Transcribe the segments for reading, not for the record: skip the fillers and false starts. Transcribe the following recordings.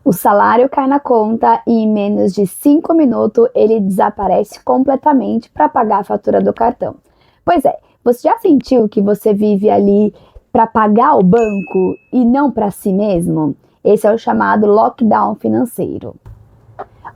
O salário cai na conta e em menos de 5 minutos ele desaparece completamente para pagar a fatura do cartão. Pois é, você já sentiu que você vive ali para pagar o banco e não para si mesmo? Esse é o chamado lockdown financeiro.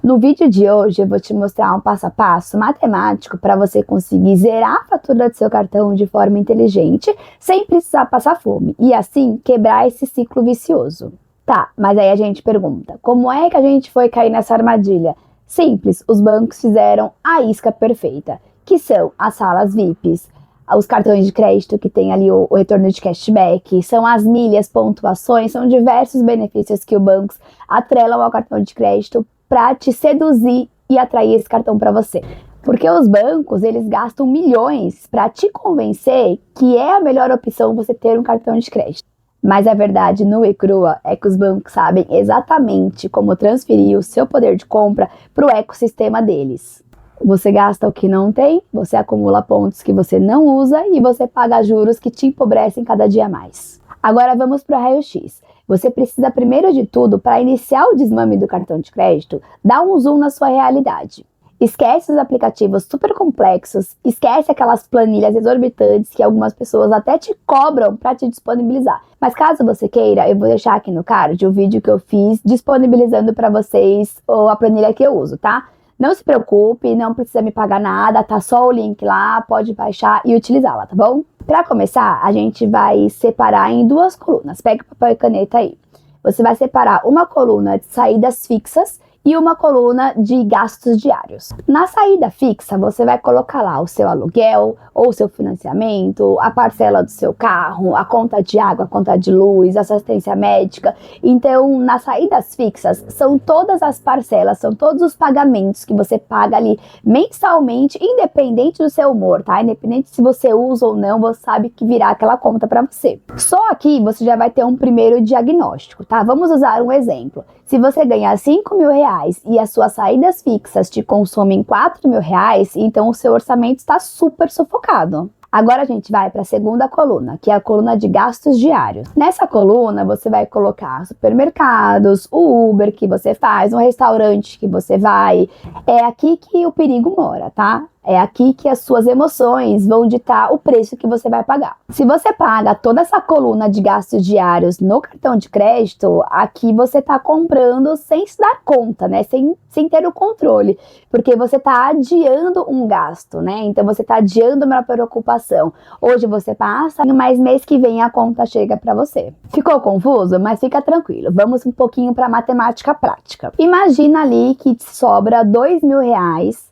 No vídeo de hoje eu vou te mostrar um passo a passo matemático para você conseguir zerar a fatura do seu cartão de forma inteligente, sem precisar passar fome, e assim quebrar esse ciclo vicioso. Tá, mas aí a gente pergunta, como é que a gente foi cair nessa armadilha? Simples, os bancos fizeram a isca perfeita, que são as salas VIPs, os cartões de crédito que tem ali o retorno de cashback, são as milhas, pontuações, são diversos benefícios que os bancos atrelam ao cartão de crédito para te seduzir e atrair esse cartão para você. Porque os bancos, eles gastam milhões para te convencer que é a melhor opção você ter um cartão de crédito. Mas a verdade nua e crua é que os bancos sabem exatamente como transferir o seu poder de compra para o ecossistema deles. Você gasta o que não tem, você acumula pontos que você não usa e você paga juros que te empobrecem cada dia mais. Agora vamos para o raio-x. Você precisa, primeiro de tudo, para iniciar o desmame do cartão de crédito, dar um zoom na sua realidade. Esquece os aplicativos super complexos, esquece aquelas planilhas exorbitantes que algumas pessoas até te cobram para te disponibilizar. Mas caso você queira, eu vou deixar aqui no card o vídeo que eu fiz disponibilizando para vocês a planilha que eu uso, tá? Não se preocupe, não precisa me pagar nada, tá só o link lá, pode baixar e utilizá-la, tá bom? Para começar, a gente vai separar em duas colunas. Pega papel e caneta aí. Você vai separar uma coluna de saídas fixas e uma coluna de gastos diários. Na saída fixa, você vai colocar lá o seu aluguel ou o seu financiamento, a parcela do seu carro, a conta de água, a conta de luz, assistência médica. Então, nas saídas fixas, são todas as parcelas, são todos os pagamentos que você paga ali mensalmente, independente do seu humor, tá? Independente se você usa ou não, você sabe que virá aquela conta para você. Só aqui você já vai ter um primeiro diagnóstico, tá? Vamos usar um exemplo. Se você ganhar R$5.000 e as suas saídas fixas te consomem R$4.000, então o seu orçamento está super sufocado. Agora a gente vai para a segunda coluna, que é a coluna de gastos diários. Nessa coluna você vai colocar supermercados, o Uber que você faz, um restaurante que você vai. É aqui que o perigo mora, tá? É aqui que as suas emoções vão ditar o preço que você vai pagar. Se você paga toda essa coluna de gastos diários no cartão de crédito, aqui você está comprando sem se dar conta, né? Sem ter o controle. Porque você está adiando um gasto, né? Então você está adiando uma preocupação. Hoje você passa, mas mês que vem a conta chega para você. Ficou confuso? Mas fica tranquilo. Vamos um pouquinho para matemática prática. Imagina ali que te sobra R$2.000.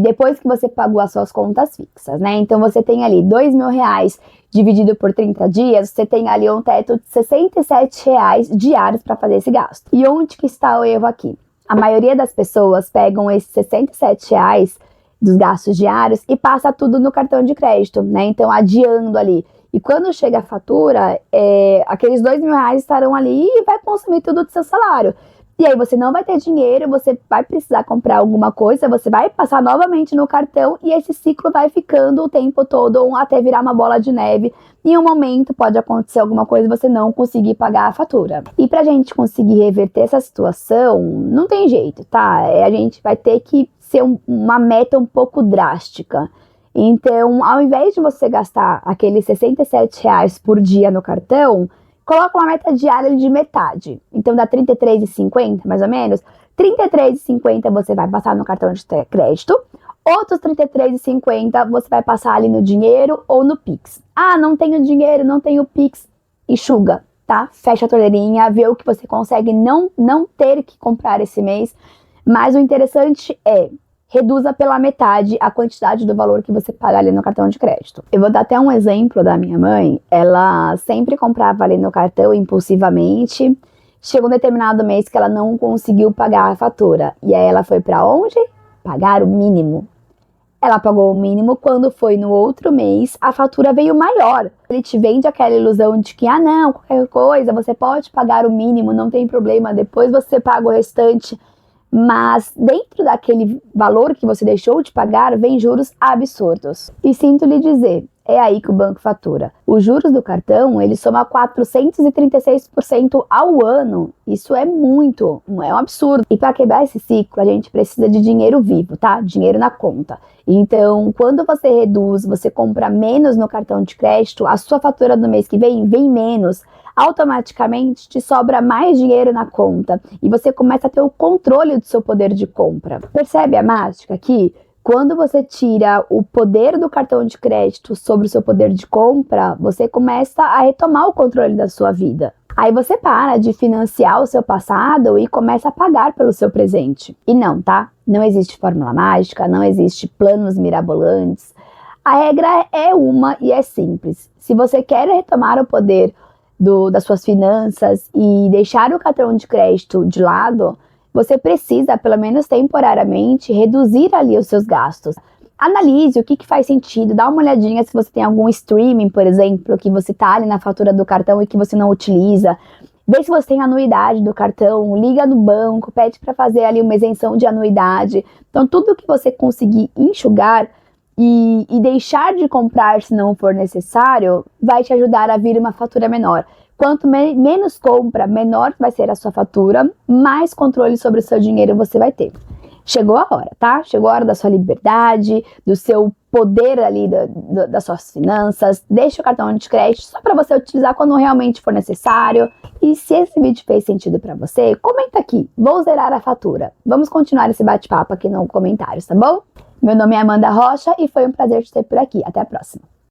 Depois que você pagou as suas contas fixas, né? Então você tem ali R$2.000 dividido por 30 dias, você tem ali um teto de R$67 diários para fazer esse gasto. E onde que está o erro aqui? A maioria das pessoas pegam esses R$67 dos gastos diários e passa tudo no cartão de crédito, né? Então adiando ali. E quando chega a fatura, aqueles R$2.000 estarão ali e vai consumir tudo do seu salário. E aí você não vai ter dinheiro, você vai precisar comprar alguma coisa, você vai passar novamente no cartão e esse ciclo vai ficando o tempo todo até virar uma bola de neve. Em um momento pode acontecer alguma coisa e você não conseguir pagar a fatura. E pra gente conseguir reverter essa situação, não tem jeito, tá? A gente vai ter que ser uma meta um pouco drástica. Então, ao invés de você gastar aqueles R$67 por dia no cartão, coloca uma meta diária de metade. Então dá R$33,50, mais ou menos. R$33,50 você vai passar no cartão de crédito. Outros R$33,50 você vai passar ali no dinheiro ou no Pix. Ah, não tenho dinheiro, não tenho Pix. Enxuga, tá? Fecha a torneirinha, vê o que você consegue não ter que comprar esse mês. Mas o interessante é: reduza pela metade a quantidade do valor que você paga ali no cartão de crédito. Eu vou dar até um exemplo da minha mãe. Ela sempre comprava ali no cartão impulsivamente. Chegou um determinado mês que ela não conseguiu pagar a fatura. E aí ela foi para onde? Pagar o mínimo. Ela pagou o mínimo. Quando foi no outro mês, a fatura veio maior. Ele te vende aquela ilusão de que, não, qualquer coisa, você pode pagar o mínimo, não tem problema, depois você paga o restante. Mas dentro daquele valor que você deixou de pagar, vem juros absurdos. E sinto lhe dizer, É aí que o banco fatura. Os juros do cartão, ele soma 436% ao ano. Isso é muito, é um absurdo. E para quebrar esse ciclo, a gente precisa de dinheiro vivo, tá? Dinheiro na conta. Então, quando você reduz, você compra menos no cartão de crédito, a sua fatura do mês que vem menos. Automaticamente te sobra mais dinheiro na conta e você começa a ter o controle do seu poder de compra. Percebe a mágica aqui? Quando você tira o poder do cartão de crédito sobre o seu poder de compra, você começa a retomar o controle da sua vida. Aí você para de financiar o seu passado e começa a pagar pelo seu presente. E não, tá? Não existe fórmula mágica, não existe planos mirabolantes. A regra é uma e é simples. Se você quer retomar o poder das suas finanças e deixar o cartão de crédito de lado, você precisa, pelo menos temporariamente, reduzir ali os seus gastos. Analise o que faz sentido, dá uma olhadinha se você tem algum streaming, por exemplo, que você tá ali na fatura do cartão e que você não utiliza. Vê se você tem anuidade do cartão, liga no banco, pede para fazer ali uma isenção de anuidade. Então, tudo que você conseguir enxugar e deixar de comprar se não for necessário, vai te ajudar a vir uma fatura menor. Quanto menos compra, menor vai ser a sua fatura, mais controle sobre o seu dinheiro você vai ter. Chegou a hora, tá? Chegou a hora da sua liberdade, do seu poder ali das suas finanças. Deixa o cartão de crédito só para você utilizar quando realmente for necessário. E se esse vídeo fez sentido para você, comenta aqui. Vou zerar a fatura. Vamos continuar esse bate-papo aqui nos comentários, tá bom? Meu nome é Amanda Rocha e foi um prazer te ter por aqui. Até a próxima.